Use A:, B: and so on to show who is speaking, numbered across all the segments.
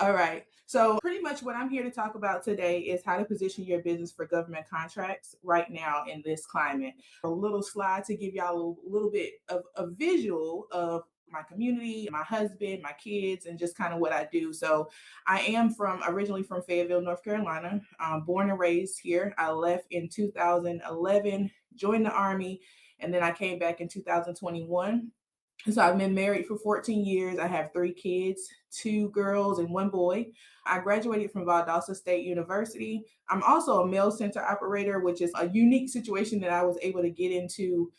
A: All right. So, pretty much what I'm here to talk about today is how to position your business for government contracts right now in this climate. A little slide to give y'all a little bit of a visual of my community, my husband, my kids, and just kind of what I do. So, I am originally from Fayetteville, North Carolina, born and raised here. I left in 2011, joined the Army, and then I came back in 2021. So I've been married for 14 years. I have three kids, two girls and one boy. I graduated from Valdosta State University. I'm also a mail center operator, which is a unique situation that I was able to get into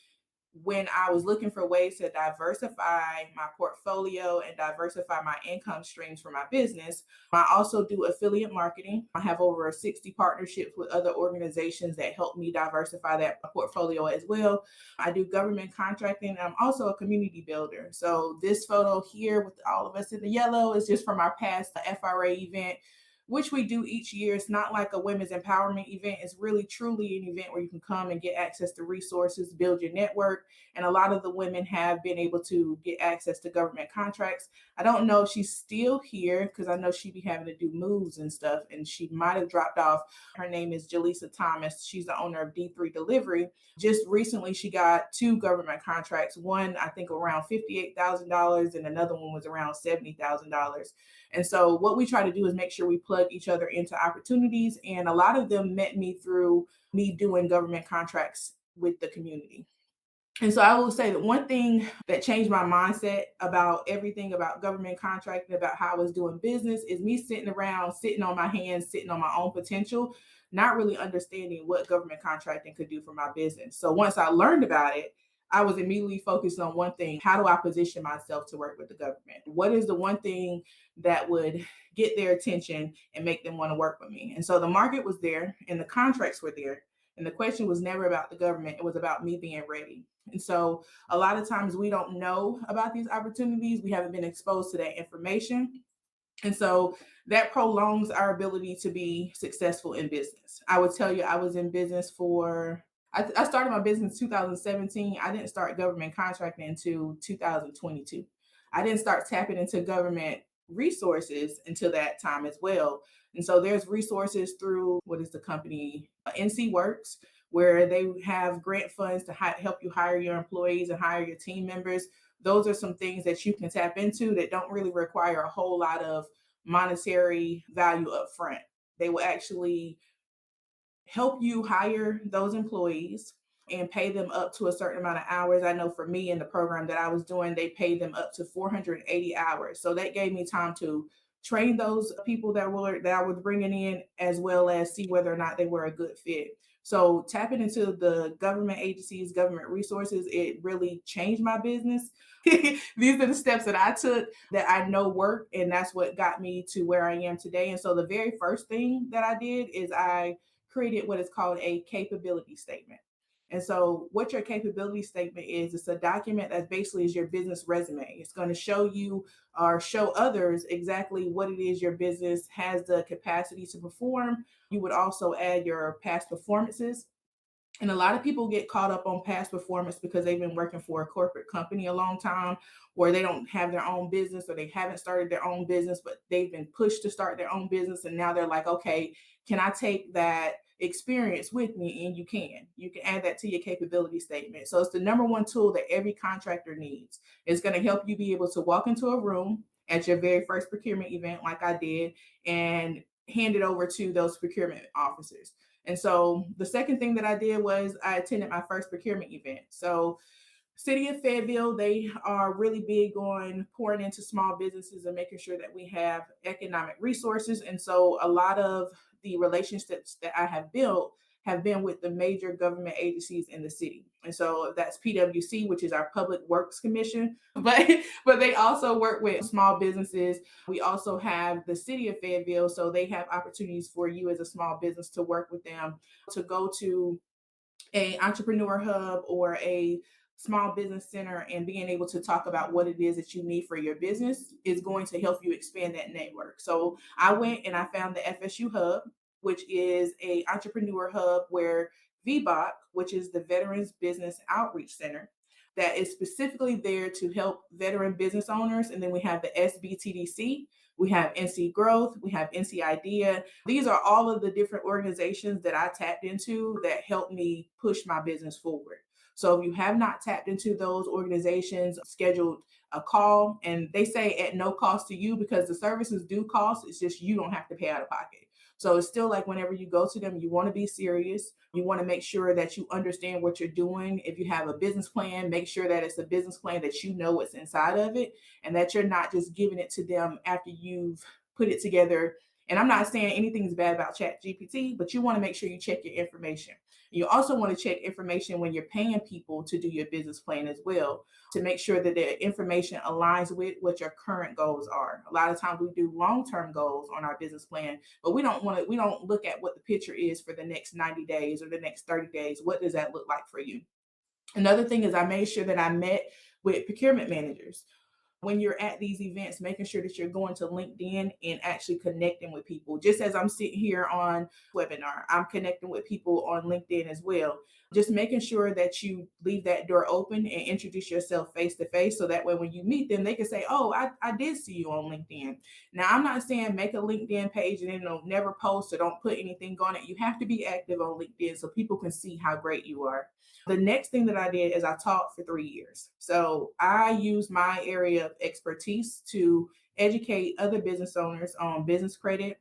A: when I was looking for ways to diversify my portfolio and diversify my income streams for my business. I also do affiliate marketing. I have over 60 partnerships with other organizations that help me diversify that portfolio as well. I do government contracting. And I'm also a community builder. So this photo here with all of us in the yellow is just from our past FRA event, which we do each year. It's not like a women's empowerment event. It's really truly an event where you can come and get access to resources, build your network. And a lot of the women have been able to get access to government contracts. I don't know if she's still here because I know she'd be having to do moves and stuff, and she might have dropped off. Her name is Jaleesa Thomas. She's the owner of D3 Delivery. Just recently, she got two government contracts. One, I think, around $58,000, and another one was around $70,000. And so what we try to do is make sure we plug each other into opportunities. And a lot of them met me through me doing government contracts with the community. And so I will say that one thing that changed my mindset about everything about government contracting, about how I was doing business, is me sitting around, sitting on my hands, sitting on my own potential, not really understanding what government contracting could do for my business. So once I learned about it, I was immediately focused on one thing. How do I position myself to work with the government? What is the one thing that would get their attention and make them want to work with me? And so the market was there and the contracts were there. And the question was never about the government. It was about me being ready. And so a lot of times we don't know about these opportunities. We haven't been exposed to that information. And so that prolongs our ability to be successful in business. I would tell you, I was in business I started my business in 2017. I didn't start government contracting until 2022. I didn't start tapping into government resources until that time as well. And so there's resources through what is the company, NC Works, where they have grant funds to help you hire your employees and hire your team members. Those are some things that you can tap into that don't really require a whole lot of monetary value up front. They will actually help you hire those employees and pay them up to a certain amount of hours. I know for me in the program that I was doing, they paid them up to 480 hours. So that gave me time to train those people that I was bringing in, as well as see whether or not they were a good fit. So tapping into the government agencies, government resources, it really changed my business. These are the steps that I took that I know work, and that's what got me to where I am today. And so the very first thing that I did is I created what is called a capability statement. And so what your capability statement is, it's a document that basically is your business resume. It's going to show you or show others exactly what it is your business has the capacity to perform. You would also add your past performances. And a lot of people get caught up on past performance because they've been working for a corporate company a long time, or they don't have their own business, or they haven't started their own business, but they've been pushed to start their own business. And now they're like, okay, can I take that experience with me? And you can add that to your capability statement. So it's the number one tool that every contractor needs. It's going to help you be able to walk into a room at your very first procurement event, like I did, and hand it over to those procurement officers. And so the second thing that I did was I attended my first procurement event. So City of Fayetteville, they are really big on pouring into small businesses and making sure that we have economic resources. And so a lot of the relationships that I have built have been with the major government agencies in the city. And so that's PWC, which is our Public Works Commission, but they also work with small businesses. We also have the City of Fayetteville, so they have opportunities for you as a small business to work with them, to go to a entrepreneur hub or a small business center, and being able to talk about what it is that you need for your business is going to help you expand that network. So I went and I found the FSU hub, which is a entrepreneur hub where VBOC, which is the Veterans Business Outreach Center, that is specifically there to help veteran business owners. And then we have the SBTDC, We have NC Growth, we have NC Idea. These are all of the different organizations that I tapped into that help me push my business forward. So if you have not tapped into those organizations, scheduled a call, and they say at no cost to you because the services do cost. It's just you don't have to pay out of pocket. So it's still like whenever you go to them, you want to be serious. You want to make sure that you understand what you're doing. If you have a business plan, make sure that it's a business plan that you know what's inside of it and that you're not just giving it to them after you've put it together. And I'm not saying anything's bad about Chat GPT, but you want to make sure you check your information. You also want to check information when you're paying people to do your business plan as well to make sure that the information aligns with what your current goals are. A lot of times we do long-term goals on our business plan, but we don't look at what the picture is for the next 90 days or the next 30 days. What does that look like for you? Another thing is I made sure that I met with procurement managers when you're at these events, making sure that you're going to LinkedIn and actually connecting with people. Just as I'm sitting here on webinar, I'm connecting with people on LinkedIn as well. Just making sure that you leave that door open and introduce yourself face to face. So that way, when you meet them, they can say, oh, I did see you on LinkedIn. Now, I'm not saying make a LinkedIn page and then never post or don't put anything on it. You have to be active on LinkedIn so people can see how great you are. The next thing that I did is I taught for 3 years. So I used my area of expertise to educate other business owners on business credit,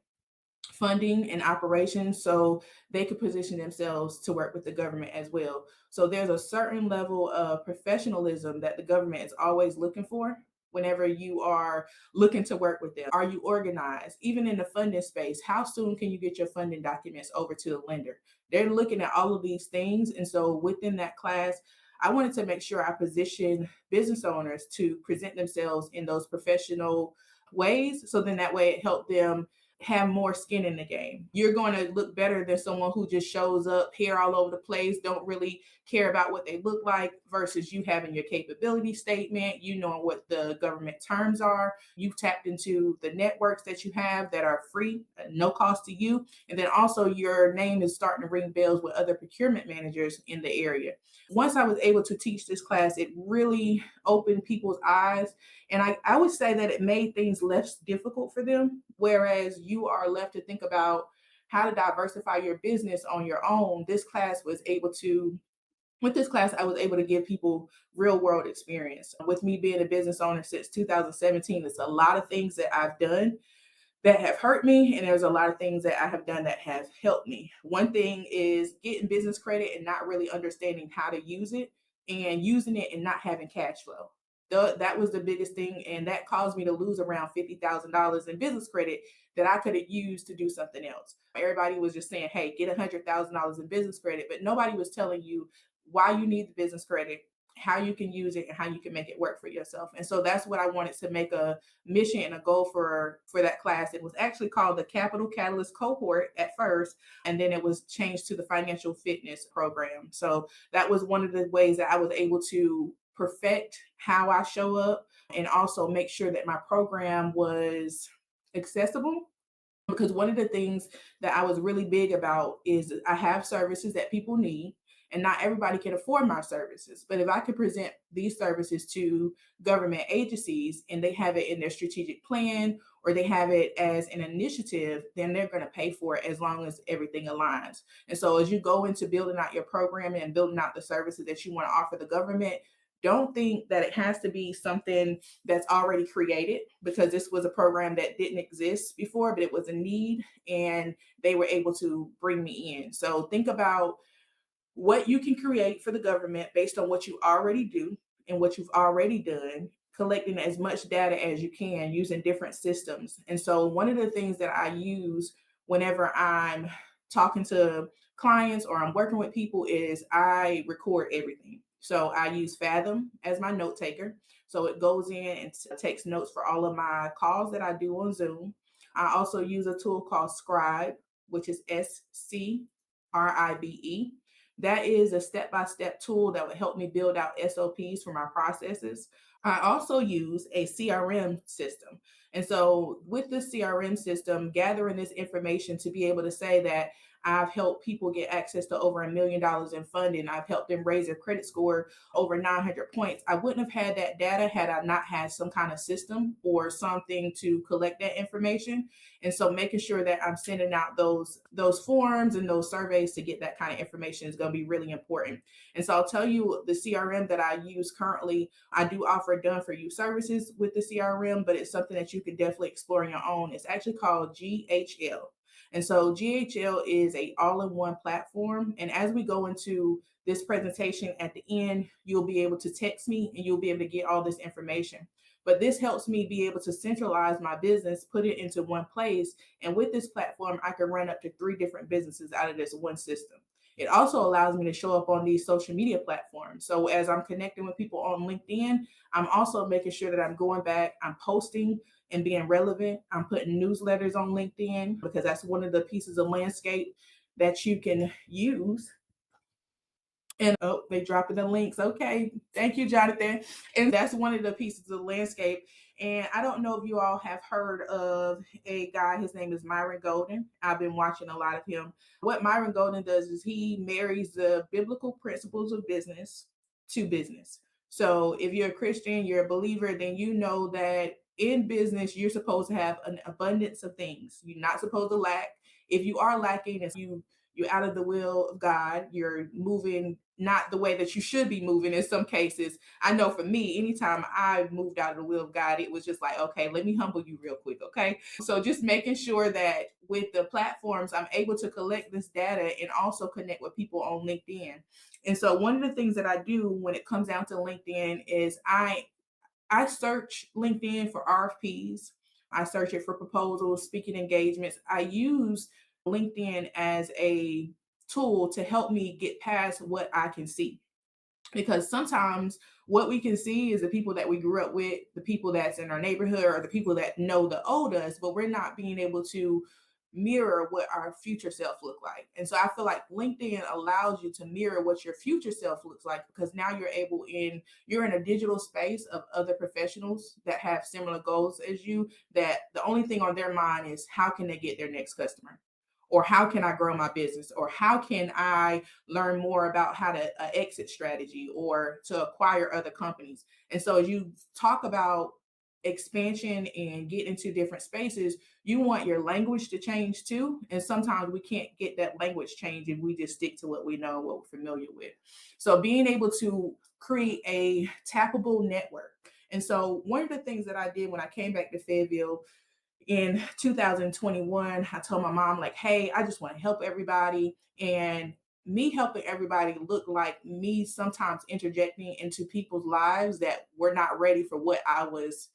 A: funding, and operations so they could position themselves to work with the government as well. So there's a certain level of professionalism that the government is always looking for whenever you are looking to work with them. Are you organized? Even in the funding space, how soon can you get your funding documents over to the lender? They're looking at all of these things. And so within that class, I wanted to make sure I position business owners to present themselves in those professional ways. So then that way it helped them have more skin in the game. You're going to look better than someone who just shows up, hair all over the place, don't really care about what they look like, versus you having your capability statement, you know what the government terms are. You've tapped into the networks that you have that are free, no cost to you. And then also your name is starting to ring bells with other procurement managers in the area. Once I was able to teach this class, it really opened people's eyes. And I would say that it made things less difficult for them, whereas you are left to think about how to diversify your business on your own. With this class, I was able to give people real world experience. With me being a business owner since 2017, it's a lot of things that I've done that have hurt me, and there's a lot of things that I have done that have helped me. One thing is getting business credit and not really understanding how to use it, and using it and not having cash flow. That was the biggest thing, and that caused me to lose around $50,000 in business credit that I could have used to do something else. Everybody was just saying, hey, get $100,000 in business credit, but nobody was telling you why you need the business credit, how you can use it, and how you can make it work for yourself. And so that's what I wanted to make a mission and a goal for that class. It was actually called the Capital Catalyst Cohort at first, and then it was changed to the Financial Fitness Program. So that was one of the ways that I was able to perfect how I show up and also make sure that my program was accessible, because one of the things that I was really big about is I have services that people need, and not everybody can afford my services. But if I could present these services to government agencies and they have it in their strategic plan or they have it as an initiative, then they're going to pay for it as long as everything aligns. And so as you go into building out your program and building out the services that you want to offer the government, don't think that it has to be something that's already created, because this was a program that didn't exist before, but it was a need and they were able to bring me in. So think about what you can create for the government based on what you already do and what you've already done, collecting as much data as you can using different systems. And so one of the things that I use whenever I'm talking to clients or I'm working with people is I record everything. So I use Fathom as my note taker. So it goes in and takes notes for all of my calls that I do on Zoom. I also use a tool called Scribe, which is SCRIBE. That is a step-by-step tool that would help me build out SOPs for my processes. I also use a CRM system. And so with the CRM system, gathering this information to be able to say that I've helped people get access to over $1 million in funding. I've helped them raise their credit score over 900 points. I wouldn't have had that data had I not had some kind of system or something to collect that information. And so making sure that I'm sending out those forms and those surveys to get that kind of information is going to be really important. And so I'll tell you the CRM that I use currently. I do offer done for you services with the CRM, but it's something that you can definitely explore on your own. It's actually called GHL. And so GHL is a all-in-one platform. And as we go into this presentation at the end, you'll be able to text me and you'll be able to get all this information. But this helps me be able to centralize my business, put it into one place. And with this platform, I can run up to 3 different businesses out of this one system. It also allows me to show up on these social media platforms. So as I'm connecting with people on LinkedIn, I'm also making sure that I'm going back, I'm posting and being relevant. I'm putting newsletters on LinkedIn because that's one of the pieces of landscape that you can use. And oh, they dropping the links. Okay. Thank you, Jonathan. And that's one of the pieces of landscape. And I don't know if you all have heard of a guy, his name is Myron Golden. I've been watching a lot of him. What Myron Golden does is he marries the biblical principles of business to business. So if you're a Christian, you're a believer, then you know that in business, you're supposed to have an abundance of things. You're not supposed to lack. If you are lacking, if you're out of the will of God, you're moving not the way that you should be moving in some cases. I know for me, anytime I moved out of the will of God, it was just like, okay, let me humble you real quick, okay? So just making sure that with the platforms, I'm able to collect this data and also connect with people on LinkedIn. And so one of the things that I do when it comes down to LinkedIn is I search LinkedIn for RFPs. I search it for proposals, speaking engagements. I use LinkedIn as a tool to help me get past what I can see. Because sometimes what we can see is the people that we grew up with, the people that's in our neighborhood, or the people that know the old us, but we're not being able to mirror what our future self look like. And so I feel like LinkedIn allows you to mirror what your future self looks like because now you're in a digital space of other professionals that have similar goals as you, that the only thing on their mind is how can they get their next customer? Or how can I grow my business? Or how can I learn more about how to exit strategy or to acquire other companies? And so as you talk about expansion and get into different spaces, you want your language to change too. And sometimes we can't get that language change if we just stick to what we know, what we're familiar with. So being able to create a tappable network. And so one of the things that I did when I came back to Fayetteville in 2021, I told my mom, like, hey, I just want to help everybody. And me helping everybody looked like me sometimes interjecting into people's lives that were not ready for what I was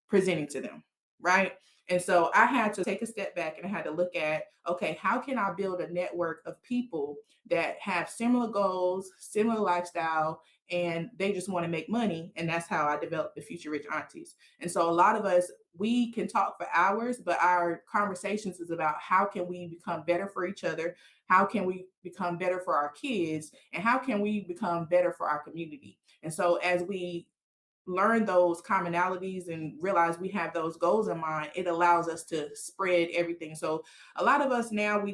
A: presenting to them, right? And so I had to take a step back and I had to look at, okay, how can I build a network of people that have similar goals, similar lifestyle, and they just want to make money? And that's how I developed the Future Rich Aunties. And so a lot of us, we can talk for hours, but our conversations is about how can we become better for each other? How can we become better for our kids? And how can we become better for our community? And so as we learn those commonalities and realize we have those goals in mind, it allows us to spread everything. So a lot of us now we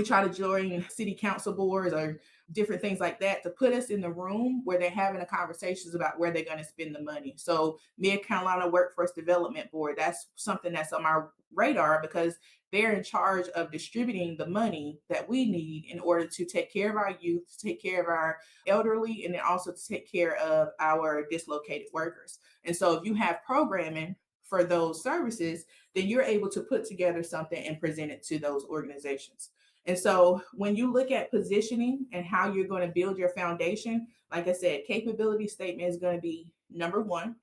A: try to join city council boards or different things like that to put us in the room where they're having the conversations about where they're going to spend the money. So Mid Carolina Workforce Development Board, that's something that's on our radar because they're in charge of distributing the money that we need in order to take care of our youth, to take care of our elderly, and then also to take care of our dislocated workers. And so if you have programming for those services, then you're able to put together something and present it to those organizations. And so when you look at positioning and how you're going to build your foundation, like I said, capability statement is going to be number one.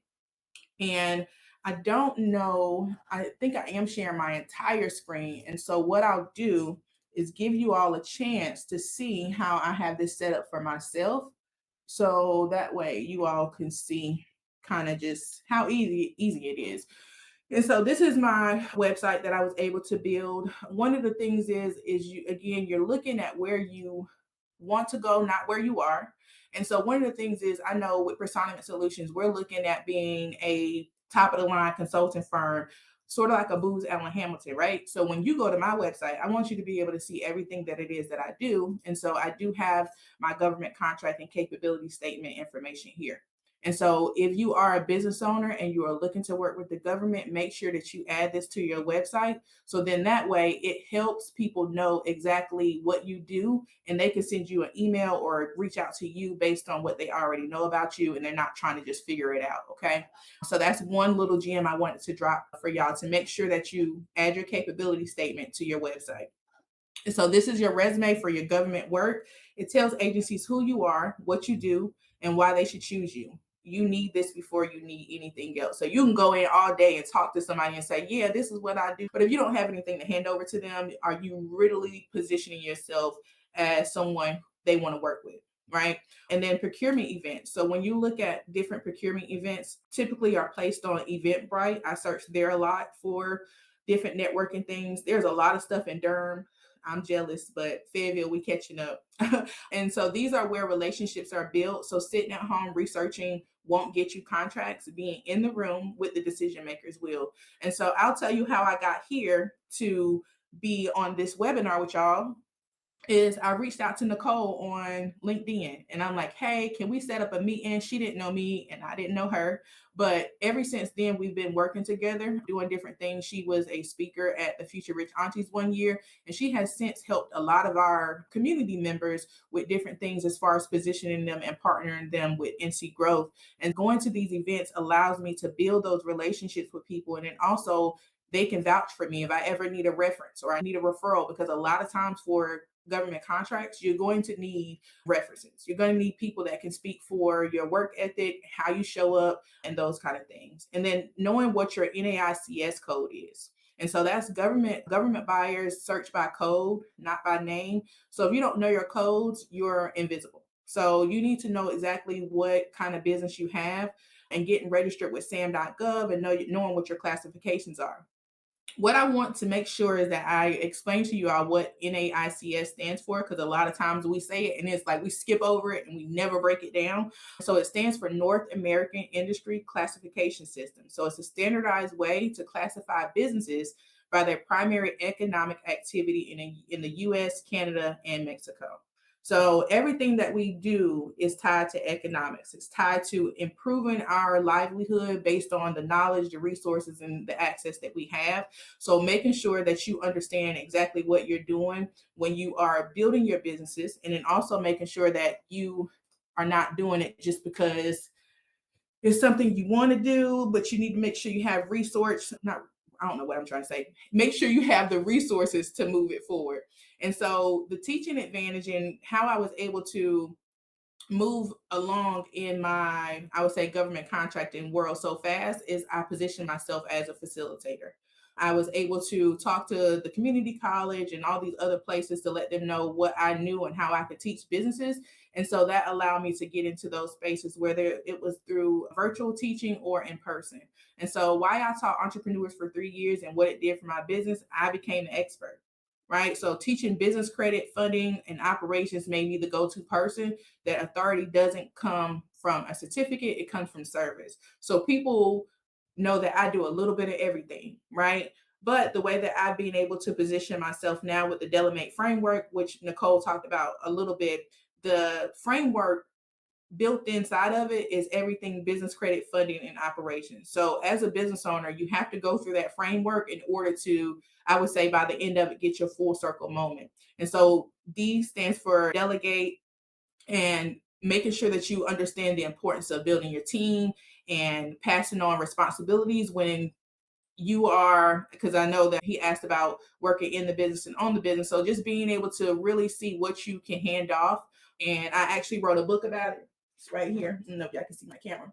A: And I don't know, I think I am sharing my entire screen. And so what I'll do is give you all a chance to see how I have this set up for myself. So that way you all can see kind of just how easy it is. And so this is my website that I was able to build. One of the things is you're looking at where you want to go, not where you are. And so one of the things is I know with Personific Solutions, we're looking at being a top of the line consulting firm. sort of like a Booz Allen Hamilton, right? So when you go to my website, I want you to be able to see everything that it is that I do. And so I do have my government contract and capability statement information here. And so if you are a business owner and you are looking to work with the government, make sure that you add this to your website. So then that way it helps people know exactly what you do, and they can send you an email or reach out to you based on what they already know about you, and they're not trying to just figure it out. Okay. So that's one little gem I wanted to drop for y'all, to make sure that you add your capability statement to your website. And so this is your resume for your government work. It tells agencies who you are, what you do, and why they should choose you. You need this before you need anything else. So you can go in all day and talk to somebody and say, yeah, this is what I do. But if you don't have anything to hand over to them, are you really positioning yourself as someone they want to work with? Right. And then procurement events. So when you look at different procurement events, typically are placed on Eventbrite. I search there a lot for different networking things. There's a lot of stuff in Durham. I'm jealous, but Fayetteville, we catching up. And so these are where relationships are built. So sitting at home researching won't get you contracts. Being in the room with the decision makers will. And so I'll tell you how I got here to be on this webinar with y'all. Is I reached out to Nicole on LinkedIn and I'm like, hey, can we set up a meeting? She didn't know me and I didn't know her. But ever since then, we've been working together, doing different things. She was a speaker at the Future Rich Aunties one year, and she has since helped a lot of our community members with different things as far as positioning them and partnering them with NC Growth. And going to these events allows me to build those relationships with people. And then also, they can vouch for me if I ever need a reference or I need a referral, because a lot of times for government contracts, you're going to need references. You're going to need people that can speak for your work ethic, how you show up, and those kind of things. And then knowing what your NAICS code is. And so that's government buyers search by code, not by name. So if you don't know your codes, you're invisible. So you need to know exactly what kind of business you have and getting registered with sam.gov and knowing what your classifications are. What I want to make sure is that I explain to you all what NAICS stands for, because a lot of times we say it and it's like we skip over it and we never break it down. So it stands for North American Industry Classification System. So it's a standardized way to classify businesses by their primary economic activity in the US, Canada, and Mexico. So everything that we do is tied to economics. It's tied to improving our livelihood based on the knowledge, the resources, and the access that we have. So making sure that you understand exactly what you're doing when you are building your businesses, and then also making sure that you are not doing it just because it's something you want to do, but you need to make sure you have I don't know what I'm trying to say. Make sure you have the resources to move it forward. And so the teaching advantage and how I was able to move along in my, I would say, government contracting world so fast is I positioned myself as a facilitator. I was able to talk to the community college and all these other places to let them know what I knew and how I could teach businesses. And so that allowed me to get into those spaces, whether it was through virtual teaching or in person. And so why I taught entrepreneurs for 3 years and what it did for my business, I became the expert. Right. So teaching business credit, funding, and operations made me the go-to person. That authority doesn't come from a certificate, it comes from service. So people know that I do a little bit of everything, right? But the way that I've been able to position myself now with the Delimate framework, which Nicole talked about a little bit, the framework built inside of it is everything business credit, funding, and operations. So as a business owner, you have to go through that framework in order to, I would say, by the end of it, get your full circle moment. And so D stands for delegate, and making sure that you understand the importance of building your team and passing on responsibilities when you are, because I know that he asked about working in the business and on the business. So just being able to really see what you can hand off. And I actually wrote a book about it. It's right here. I don't know if y'all can see my camera.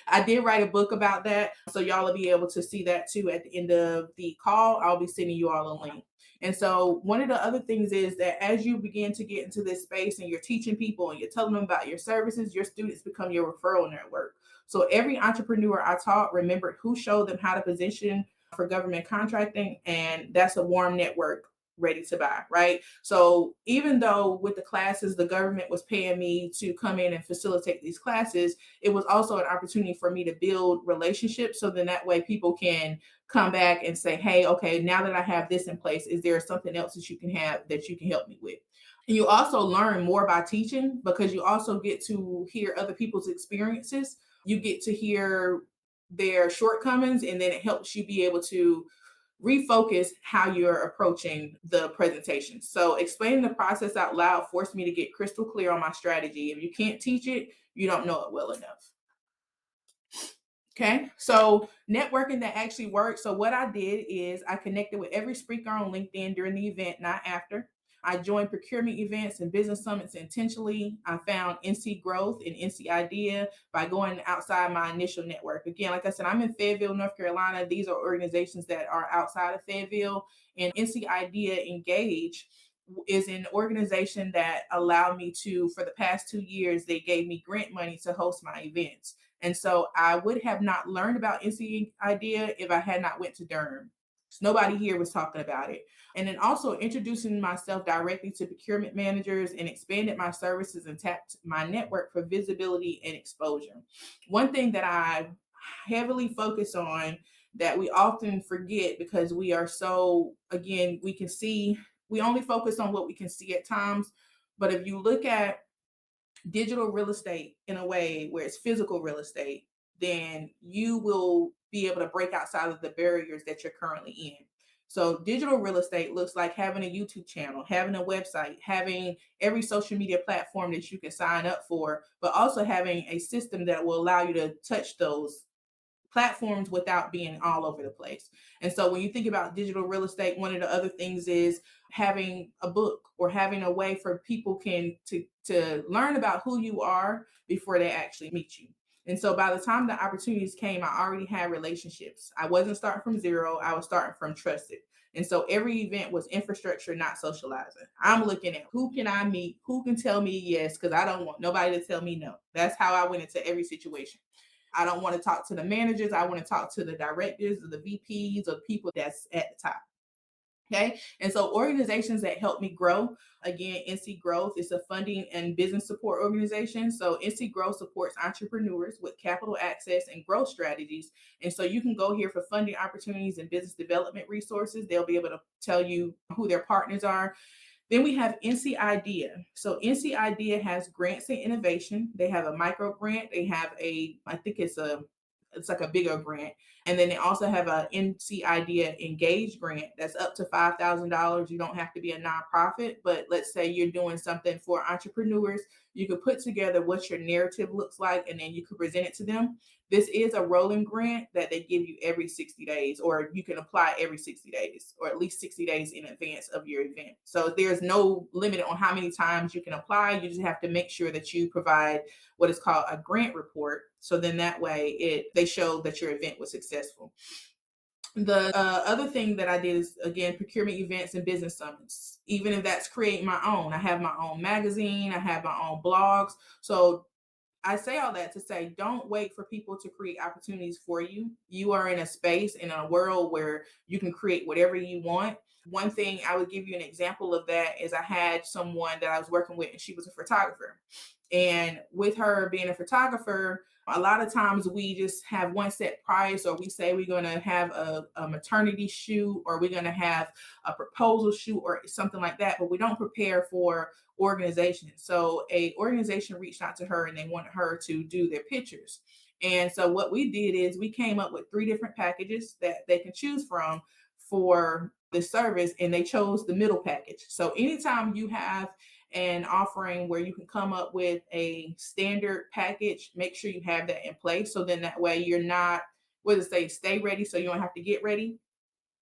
A: I did write a book about that. So y'all will be able to see that too at the end of the call. I'll be sending you all a link. And so one of the other things is that as you begin to get into this space and you're teaching people and you're telling them about your services, your students become your referral network. So every entrepreneur I taught remembered who showed them how to position for government contracting, and that's a warm network ready to buy, right? So even though with the classes, the government was paying me to come in and facilitate these classes, it was also an opportunity for me to build relationships. So then that way people can come back and say, hey, okay, now that I have this in place, is there something else that you can have that you can help me with? And you also learn more by teaching because you also get to hear other people's experiences. You get to hear their shortcomings, and then it helps you be able to refocus how you're approaching the presentation. So explaining the process out loud forced me to get crystal clear on my strategy. If you can't teach it, you don't know it well enough. Okay, so networking that actually works. So what I did is I connected with every speaker on LinkedIn during the event, not after. I joined procurement events and business summits intentionally. I found NC Growth and NC Idea by going outside my initial network. Again, like I said, I'm in Fayetteville, North Carolina. These are organizations that are outside of Fayetteville. And NC Idea Engage is an organization that allowed me to, for the past 2 years, they gave me grant money to host my events. And so I would have not learned about NC Idea if I had not went to Durham. So nobody here was talking about it. And then also introducing myself directly to procurement managers and expanded my services and tapped my network for visibility and exposure. One thing that I heavily focus on that we often forget because we are so, again, we can see, we only focus on what we can see at times. But if you look at digital real estate in a way where it's physical real estate, then you will be able to break outside of the barriers that you're currently in. So digital real estate looks like having a YouTube channel, having a website, having every social media platform that you can sign up for, but also having a system that will allow you to touch those platforms without being all over the place. And so when you think about digital real estate, one of the other things is having a book or having a way for people to learn about who you are before they actually meet you. And so by the time the opportunities came, I already had relationships. I wasn't starting from zero, I was starting from trusted. And so every event was infrastructure, not socializing. I'm looking at who can I meet, who can tell me yes, because I don't want nobody to tell me no. That's how I went into every situation. I don't want to talk to the managers. I want to talk to the directors or the VPs or people that's at the top. Okay. And so organizations that help me grow, again, NC Growth is a funding and business support organization. So NC Growth supports entrepreneurs with capital access and growth strategies. And so you can go here for funding opportunities and business development resources. They'll be able to tell you who their partners are. Then we have NC Idea. So NC Idea has grants and innovation. They have a micro grant. They have I think it's like a bigger grant. And then they also have a NC Idea Engage grant that's up to $5,000. You don't have to be a nonprofit, but let's say you're doing something for entrepreneurs. You could put together what your narrative looks like, and then you could present it to them. This is a rolling grant that they give you every 60 days, or you can apply every 60 days, or at least 60 days in advance of your event. So there's no limit on how many times you can apply. You just have to make sure that you provide what is called a grant report. So then that way they show that your event was successful. The other thing that I did is, again, procurement events and business summits. Even if that's creating my own, I have my own magazine, I have my own blogs. So I say all that to say, don't wait for people to create opportunities for you. You are in a space, in a world where you can create whatever you want. One thing I would give you an example of that is I had someone that I was working with, and she was a photographer. And with her being a photographer, a lot of times we just have one set price, or we say we're going to have a maternity shoot, or we're going to have a proposal shoot or something like that, but we don't prepare for organizations. So a organization reached out to her and they wanted her to do their pictures. And so what we did is we came up with 3 different packages that they can choose from for the service, and they chose the middle package. So anytime you have an offering where you can come up with a standard package, make sure you have that in place. So then that way you're not, what does it say, stay ready so you don't have to get ready.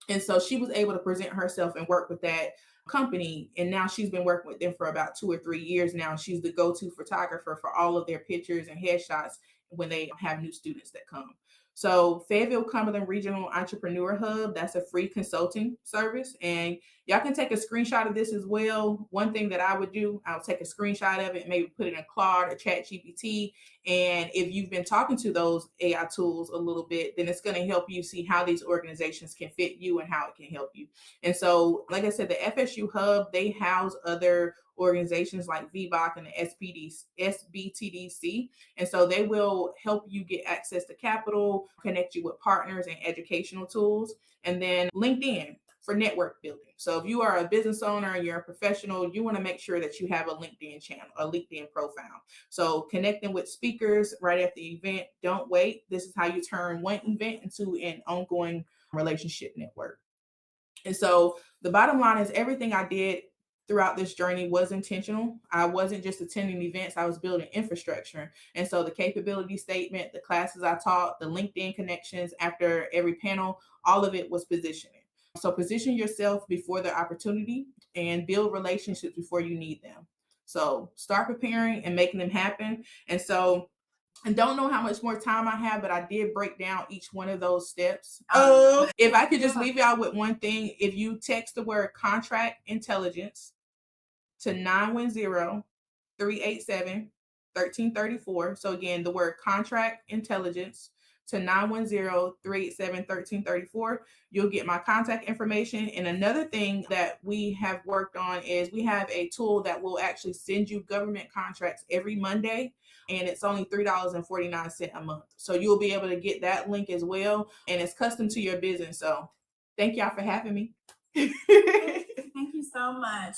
A: And so she was able to present herself and work with that company. And now she's been working with them for about 2 or 3 years now. She's the go-to photographer for all of their pictures and headshots when they have new students that come. So Fayetteville Cumberland Regional Entrepreneur Hub, that's a free consulting service. And y'all can take a screenshot of this as well. One thing that I would do, I'll take a screenshot of it, maybe put it in Claude or Chat GPT, And if you've been talking to those AI tools a little bit, then it's going to help you see how these organizations can fit you and how it can help you. And so, like I said, the FSU Hub, they house other organizations like VBOC and the SBTDC. And so they will help you get access to capital, connect you with partners and educational tools. And then LinkedIn for network building. So if you are a business owner, you're a professional, you want to make sure that you have a LinkedIn channel, a LinkedIn profile. So connecting with speakers right after the event, don't wait. This is how you turn one event into an ongoing relationship network. And so the bottom line is everything I did throughout this journey was intentional. I wasn't just attending events, I was building infrastructure. And so the capability statement, the classes I taught, the LinkedIn connections after every panel, all of it was positioning. So position yourself before the opportunity and build relationships before you need them. So start preparing and making them happen. And so I don't know how much more time I have, but I did break down each one of those steps. If I could just leave y'all with one thing, if you text the word contract intelligence to 910-387-1334. So again, the word contract intelligence to 910-387-1334. You'll get my contact information. And another thing that we have worked on is we have a tool that will actually send you government contracts every Monday. And it's only $3.49 a month. So you'll be able to get that link as well. And it's custom to your business. So thank y'all for having me.
B: Thank you so much.